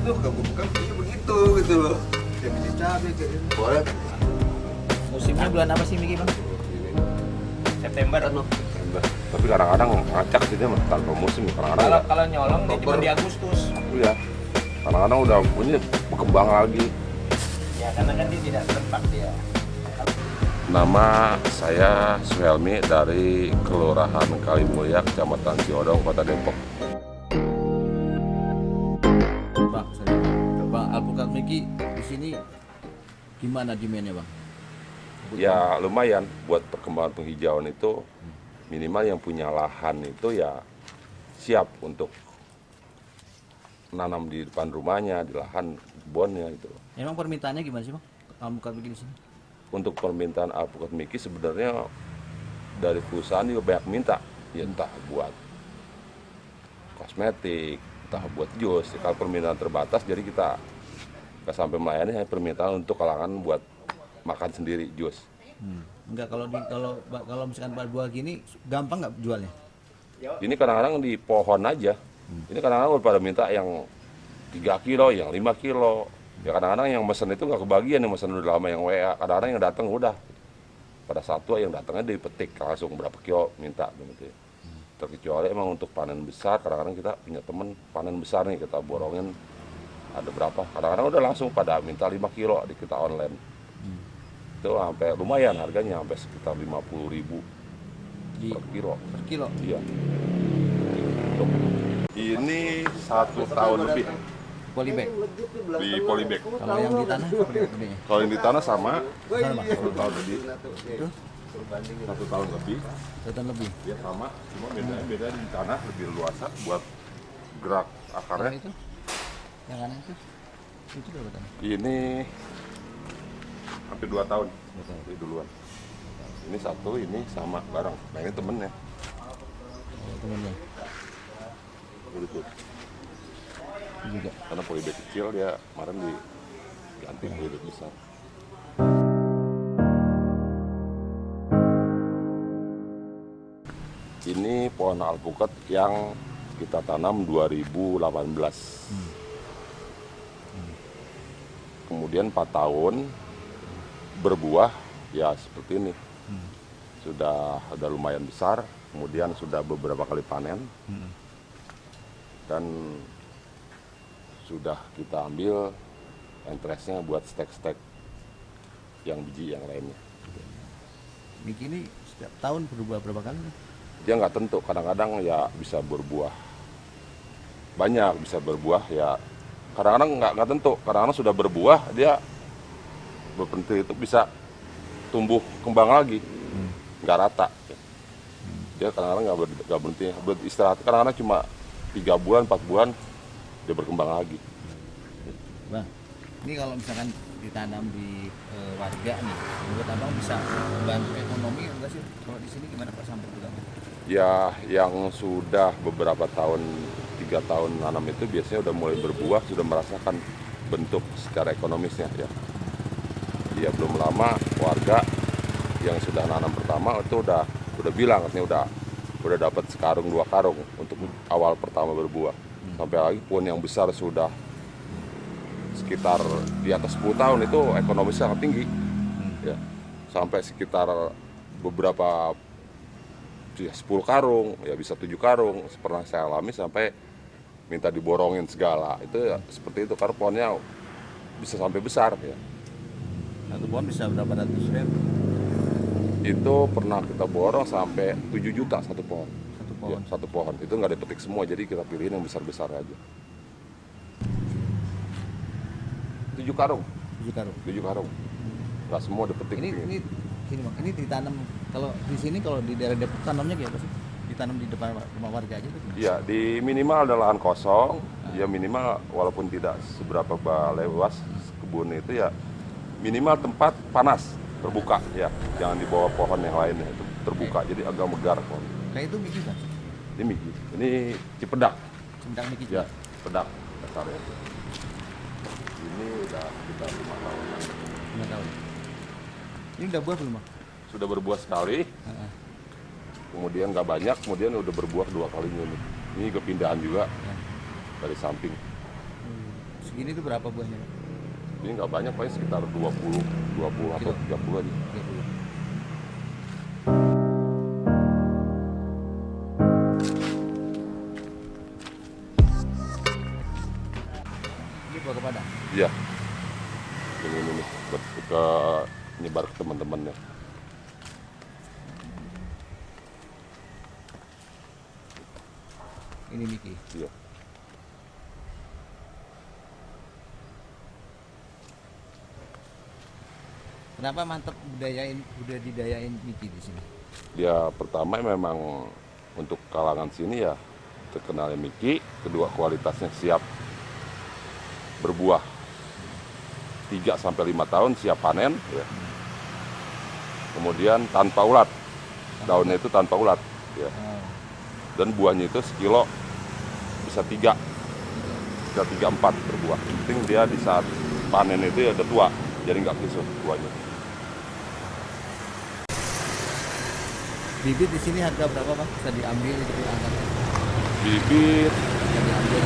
Loh, kamu begitu gitu loh. Kayak biji cabai kayak gitu. Boleh. Musimnya bulan apa sih Miki bang? September. September. Tapi kadang-kadang ngacak sih dia mah tanpa musim. Kadang-kadang Kalau ya, kalau nyolong dia cuma di Agustus. iya. Kadang-kadang udah punya berkembang lagi. Ya karena kan dia tidak serempak dia. Nama saya Suhelmi dari Kelurahan Kalimulya, Kecamatan Cihodong, Kota Depok. Bang, Bang alpukat Miki di sini gimana demandnya bang? Ya lumayan buat perkembangan penghijauan itu, minimal yang punya lahan itu ya siap untuk nanam di depan rumahnya, di lahan kebunnya gitu. Emang permintaannya gimana sih bang? Alpukat Miki di sini? Untuk permintaan alpukat Miki sebenarnya dari perusahaan juga banyak minta, ya entah buat kosmetik, entah buat jus. Kalau permintaan terbatas, jadi kita nggak sampai melayani hanya permintaan untuk kalangan buat makan sendiri jus. Enggak kalau misalkan buah gini gampang nggak jualnya? Ini kadang-kadang di pohon aja. Ini kadang-kadang udah pada minta yang 3 kilo, yang 5 kilo. Ya kadang-kadang yang mesen itu nggak kebagian, yang mesen udah lama yang WA. Kadang-kadang yang datang udah pada satu yang datangnya dipetik langsung berapa kilo minta gitu ya. Terkecuali emang untuk panen besar, kadang-kadang kita punya temen panen besar nih kita borongin ada berapa. Kadang-kadang udah langsung pada minta 5 kilo di kita online. Itu sampai lumayan harganya sampai sekitar 50.000 per kilo. Per kilo? Iya. Ini 1 tahun lebih Polybag. di polybag. Kalau yang di tanah gedenya? Kalau yang di tanah sama Sama, 1 tahun lebih. Itu 1 tahun lebih. 1 tahun lebih. Ya sama, cuma beda di tanah lebih luasa buat gerak Yang akarnya. itu? Yang kanan itu? Itu berapa tahun? Ini hampir 2 tahun. 2 tahun. Ini duluan. Ini satu, ini sama bareng. Nah ini temennya. Oh, temennya. Gitu. Ini juga. Karena polybag kecil dia kemarin diganti polybag besar. Ini pohon alpukat yang kita tanam 2018. Kemudian 4 tahun berbuah ya seperti ini. Sudah lumayan besar, kemudian sudah beberapa kali panen. Dan sudah kita ambil entresnya buat stek-stek yang biji yang lainnya. Miki ini setiap tahun berubah berapa kali? Dia nggak tentu, kadang-kadang ya bisa berbuah banyak, bisa berbuah ya kadang-kadang nggak tentu, kadang-kadang sudah berbuah dia berhenti itu bisa tumbuh kembang lagi, nggak rata. Dia kadang-kadang nggak berhenti, beristirahat kadang-kadang cuma 3 bulan, 4 bulan dia berkembang lagi. Bang, ini kalau misalkan ditanam di warga nih, menurut abang bisa membantu ekonomi enggak sih? Kalau di sini gimana Pak Sampo bilang? Ya yang sudah beberapa tahun, 3 tahun nanam itu biasanya udah mulai berbuah, sudah merasakan bentuk secara ekonomisnya ya. Dia belum lama warga yang sudah nanam pertama itu udah bilang katanya udah dapat sekarung 2 karung untuk awal pertama berbuah. Sampai lagi pohon yang besar sudah sekitar di atas 10 tahun itu ekonomis sangat tinggi. Ya. Sampai sekitar beberapa ya 10 karung, ya bisa 7 karung. Pernah saya alami sampai minta diborongin segala. Itu ya, seperti itu karena pohonnya bisa sampai besar ya. Satu pohon bisa berapa ratus ribu? Itu pernah kita borong sampai 7 juta satu pohon. Satu Ya, pohon. satu pohon. Itu nggak dipetik semua, jadi kita pilihin yang besar-besar aja. 7 karung, 7 karung. 7 karung. Nggak semua dipetik. Ini gini bang, ini ditanam kalau di sini kalau di daerah Depok tanamnya kayak apa sih? Ditanam di depan rumah warga aja tuh? Ya, di minimal ada lahan kosong, ya minimal walaupun tidak seberapa luas kebun itu ya minimal tempat panas, terbuka ya. Jangan di bawah pohon yang lainnya itu terbuka, jadi agak megar pohon. Kayak itu Miki kan? Ini Miki, ini Cipedak, Cendang Miki ya juga. pedak dasarnya. Ini udah kita 5 tahun. 5 tahun. Ini udah buah belum bang? Sudah berbuah sekali, Heeh. kemudian nggak banyak, kemudian udah berbuah 2 kalinya nih. Ini kepindahan juga Ya. dari samping. segini tuh berapa buahnya, Pak? Ini nggak banyak, paling sekitar 20 atau 30 aja. 30. Ini buah ke Padang. Iya. Ini ke nyebar ke teman-temannya. Ini Miki. Iya. Kenapa mantap budidayain Miki di sini? Dia pertama memang untuk kalangan sini ya terkenalnya Miki, kedua kualitasnya siap berbuah 3 sampai 5 tahun siap panen ya. Kemudian tanpa ulat. Daunnya itu tanpa ulat ya. Oh, Dan buahnya itu sekilo bisa 3 4 berbuah. Yang penting dia di saat panen itu ya udah tua, jadi nggak kusut buahnya. bibit di sini harga berapa, Pak? Bisa diambil itu angkatnya. Bibit Bisa diambil.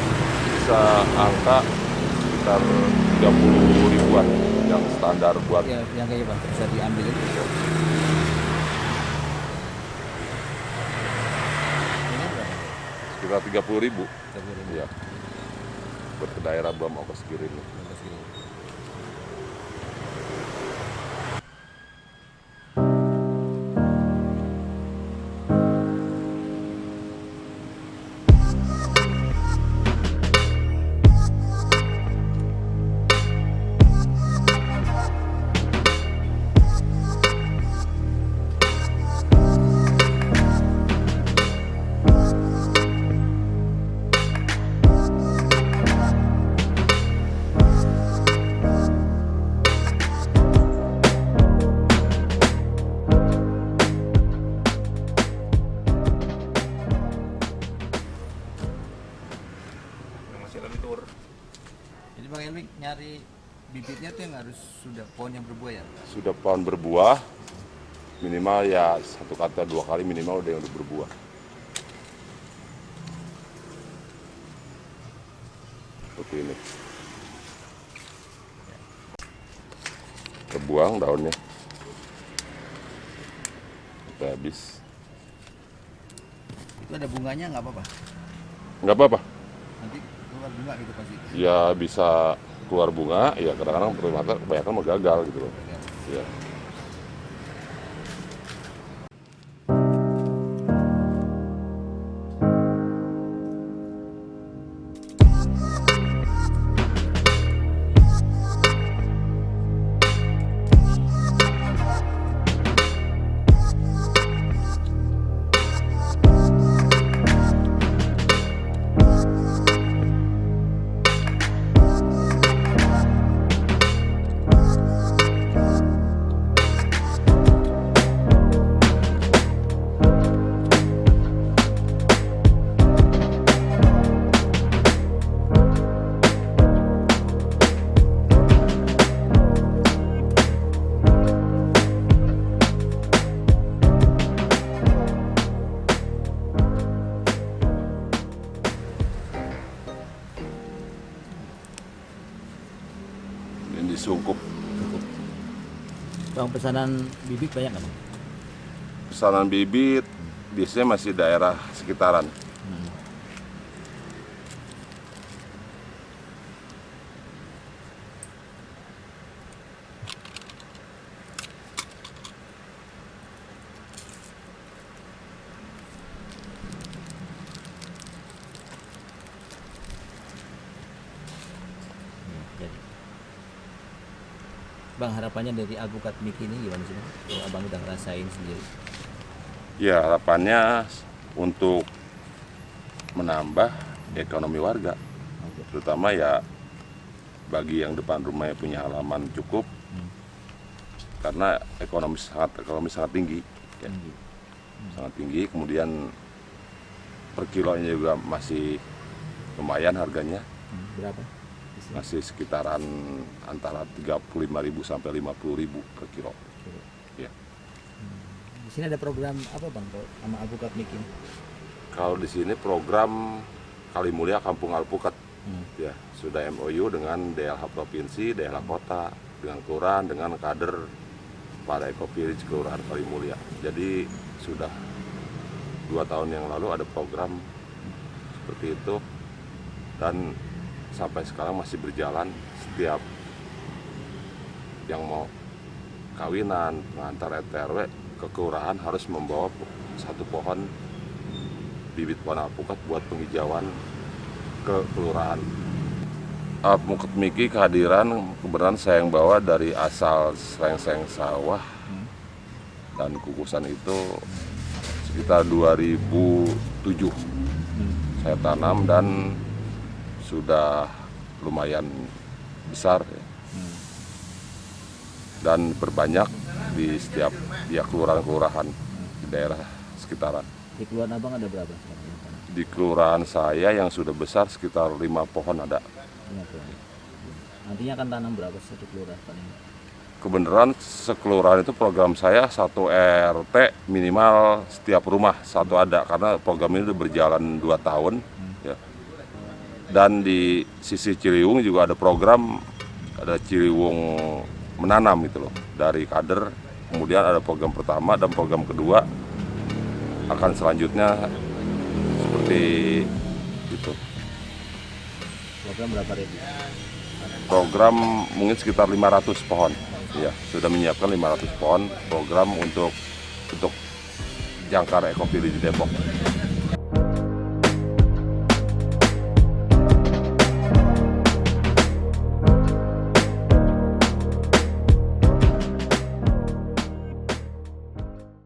bisa angka sekitar 30 ribuan yang standar buat Ya, yang kayak Pak, bisa diambil itu. Ini berapa? sekitar 30 ribu 30.000. ya buat ke daerah Bam Ongkos kirim. 15.000. Masih lentur. Jadi Bang Elmi nyari bibitnya tuh yang harus sudah pohon yang berbuah ya? Sudah pohon berbuah minimal ya 1 kata 2 kali minimal udah yang udah berbuah. Seperti ini. Terbuang daunnya. Sampai habis. Itu ada bunganya nggak apa-apa? Nggak apa-apa. Nanti keluar bunga gitu pasti. Ya bisa keluar bunga, ya kadang-kadang primata kebanyakan mau gagal gitu loh. Ya. Ini disungkup. Bang, pesanan bibit banyak nggak, Bang? Pesanan bibit biasanya masih daerah sekitaran. Jadi, Bang, harapannya dari alpukat Miki ini gimana sih, Bang? Kalau Abang udah ngerasain sendiri. Ya harapannya untuk menambah ekonomi warga, terutama ya bagi yang depan rumahnya punya halaman cukup, karena ekonomi sangat tinggi, ya. Sangat tinggi. Kemudian per kilonya juga masih lumayan harganya, Berapa? masih sekitaran antara 35.000 sampai 50.000 per kilo. Ya. Di sini ada program apa, Bang, kalau sama alpukat Miki? Kalau di sini program Kali Mulia Kampung Alpukat. Ya, sudah MOU dengan DLH provinsi, DLH kota, dengan kelurahan, dengan kader para Ecovillage Kelurahan Kalimulya. Jadi sudah 2 tahun yang lalu ada program seperti itu, dan sampai sekarang masih berjalan. Setiap yang mau kawinan, pengantar RT/RW ke kelurahan harus membawa 1 pohon bibit pohon alpukat buat penghijauan ke kelurahan. Alpukat Miki kehadiran kebenaran saya yang bawa dari asal seng-seng sawah, dan kukusan itu sekitar 2007 saya tanam dan sudah lumayan besar ya. Dan berbanyak di setiap kelurahan-kelurahan di daerah sekitaran. Di kelurahan Abang ada berapa sekarang? Di kelurahan saya yang sudah besar sekitar 5 pohon ada. Nantinya akan tanam berapa satu kelurahan paling? Kebenaran sekelurahan itu program saya 1 RT minimal setiap rumah 1 ada, karena program ini sudah berjalan 2 tahun ya. Dan di sisi Ciliwung juga ada program, ada Ciliwung menanam gitu loh, dari kader. Kemudian ada program pertama dan program kedua akan selanjutnya seperti itu. Program berapa ribu? Program mungkin sekitar 500 pohon. Ya, sudah menyiapkan 500 pohon program untuk jangkar Ecovillage di Depok.